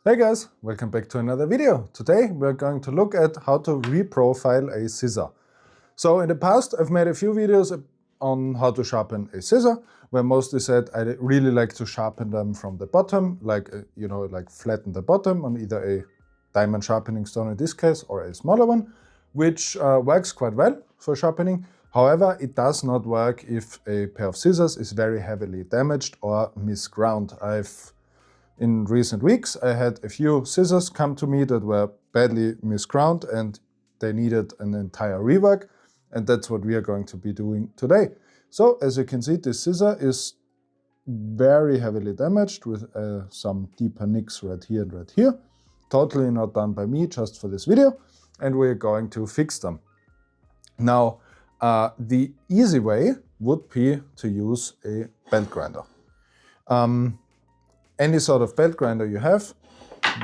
Hey guys, welcome back to another video. Today we're going to look at how to reprofile a scissor. So in the past I've made a few videos on how to sharpen a scissor, where mostly said I really like to sharpen them from the bottom, like flatten the bottom on either a diamond sharpening stone in this case or a smaller one, which works quite well for sharpening. However, it does not work if a pair of scissors is very heavily damaged or misground. In recent weeks, I had a few scissors come to me that were badly misground and they needed an entire rework, and that's what we are going to be doing today. So as you can see, this scissor is very heavily damaged with some deeper nicks right here and right here. Totally not done by me, just for this video, and we're going to fix them. Now, the easy way would be to use a belt grinder. Any sort of belt grinder you have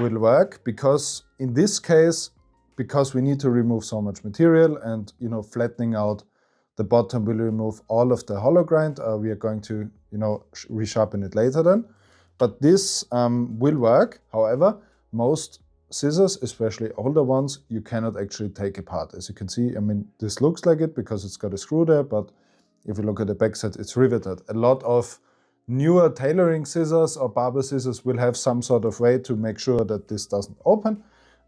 will work, because in this case, because we need to remove so much material and flattening out the bottom will remove all of the hollow grind. We are going to resharpen it later then, but this will work. However, most scissors, especially older ones, you cannot actually take apart. As you can see, this looks like it because it's got a screw there, but if you look at the backside, it's riveted. A lot of newer tailoring scissors or barber scissors will have some sort of way to make sure that this doesn't open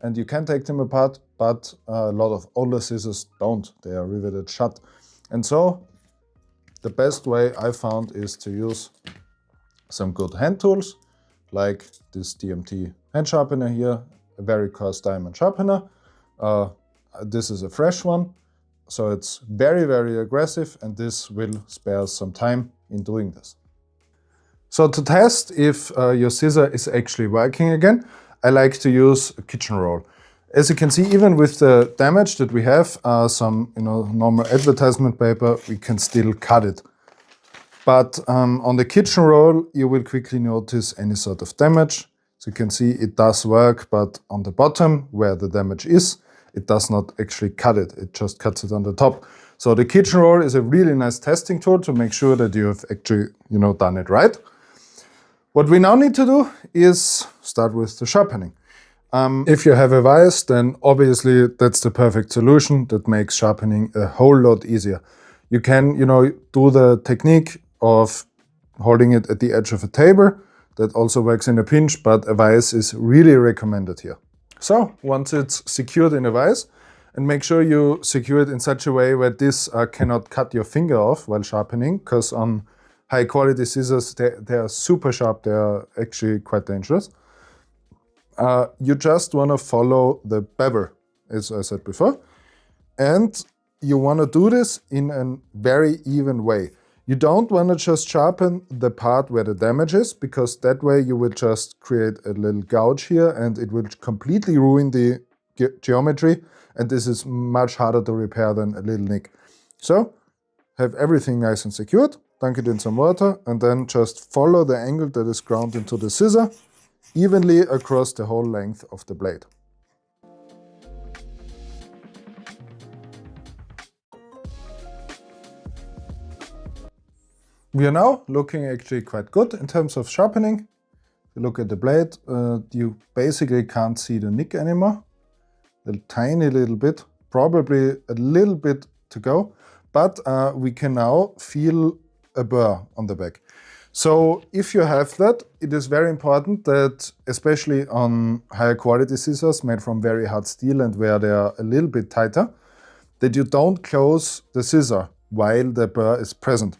and you can take them apart, but a lot of older scissors don't. They are riveted shut. And so the best way I found is to use some good hand tools, like this DMT hand sharpener here, a very coarse diamond sharpener. This is a fresh one, so it's very, very aggressive, and this will spare some time in doing this. So to test if your scissor is actually working again, I like to use a kitchen roll. As you can see, even with the damage that we have, some normal advertisement paper, we can still cut it. But on the kitchen roll, you will quickly notice any sort of damage. So you can see it does work, but on the bottom where the damage is, it does not actually cut it. It just cuts it on the top. So the kitchen roll is a really nice testing tool to make sure that you have actually done it right. What we now need to do is start with the sharpening. If you have a vise, then obviously that's the perfect solution. That makes sharpening a whole lot easier. You can, do the technique of holding it at the edge of a table. That also works in a pinch, but a vise is really recommended here. So once it's secured in a vise, and make sure you secure it in such a way where this cannot cut your finger off while sharpening, because on high quality scissors, they are super sharp, they are actually quite dangerous. You just want to follow the bevel, as I said before, and you want to do this in a very even way. You don't want to just sharpen the part where the damage is, because that way you will just create a little gouge here and it will completely ruin the geometry, and this is much harder to repair than a little nick. So have everything nice and secured. Dunk it in some water and then just follow the angle that is ground into the scissor evenly across the whole length of the blade. We are now looking actually quite good in terms of sharpening. If you look at the blade, you basically can't see the nick anymore. A tiny little bit, probably a little bit to go, but we can now feel a burr on the back. So if you have that, it is very important that, especially on higher quality scissors made from very hard steel and where they are a little bit tighter, that you don't close the scissor while the burr is present.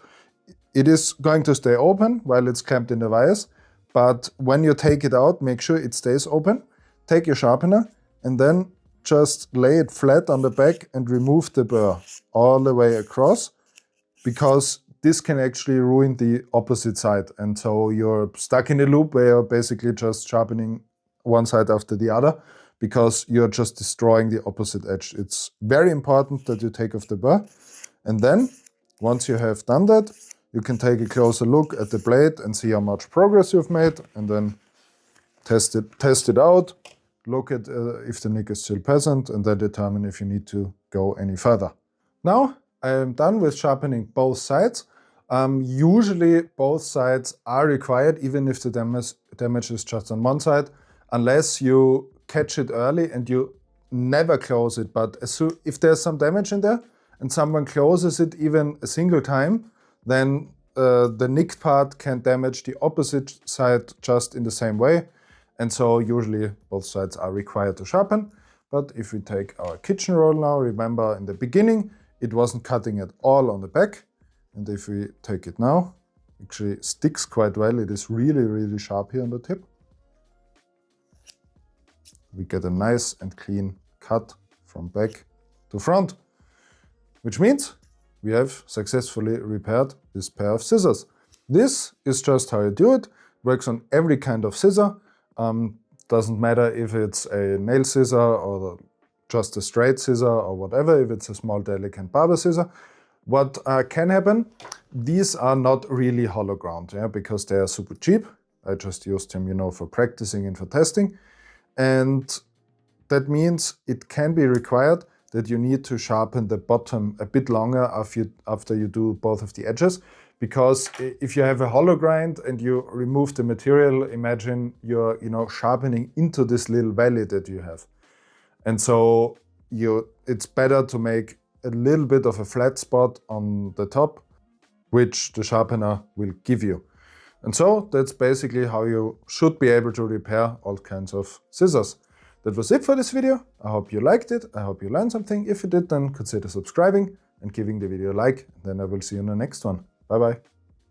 It is going to stay open while it's clamped in the vise, but when you take it out, make sure it stays open. Take your sharpener and then just lay it flat on the back and remove the burr all the way across, because this can actually ruin the opposite side. And so you're stuck in a loop where you're basically just sharpening one side after the other, because you're just destroying the opposite edge. It's very important that you take off the burr. And then once you have done that, you can take a closer look at the blade and see how much progress you've made, and then test it out, look at if the nick is still present, and then determine if you need to go any further. Now I am done with sharpening both sides. Usually both sides are required, even if the damage is just on one side. unless you catch it early and you never close it. But if there's some damage in there and someone closes it even a single time, then the nicked part can damage the opposite side just in the same way. And so usually both sides are required to sharpen. But if we take our kitchen roll now, remember in the beginning, it wasn't cutting at all on the back. And if we take it now, it actually sticks quite well. It is really, really sharp here on the tip. We get a nice and clean cut from back to front, which means we have successfully repaired this pair of scissors. This is just how you do it. Works on every kind of scissor. Doesn't matter if it's a nail scissor or just a straight scissor or whatever, if it's a small delicate barber scissor. What can happen, these are not really hollow ground, yeah, because they are super cheap. I just used them, you know, for practicing and for testing. And that means it can be required that you need to sharpen the bottom a bit longer after you do both of the edges. Because if you have a hollow grind and you remove the material, imagine you're, you know, sharpening into this little valley that you have. And so it's better to make a little bit of a flat spot on the top, which the sharpener will give you. And so that's basically how you should be able to repair all kinds of scissors. That was it for this video. I hope you liked it. I hope you learned something. If you did, then consider subscribing and giving the video a like. Then I will see you in the next one. Bye bye.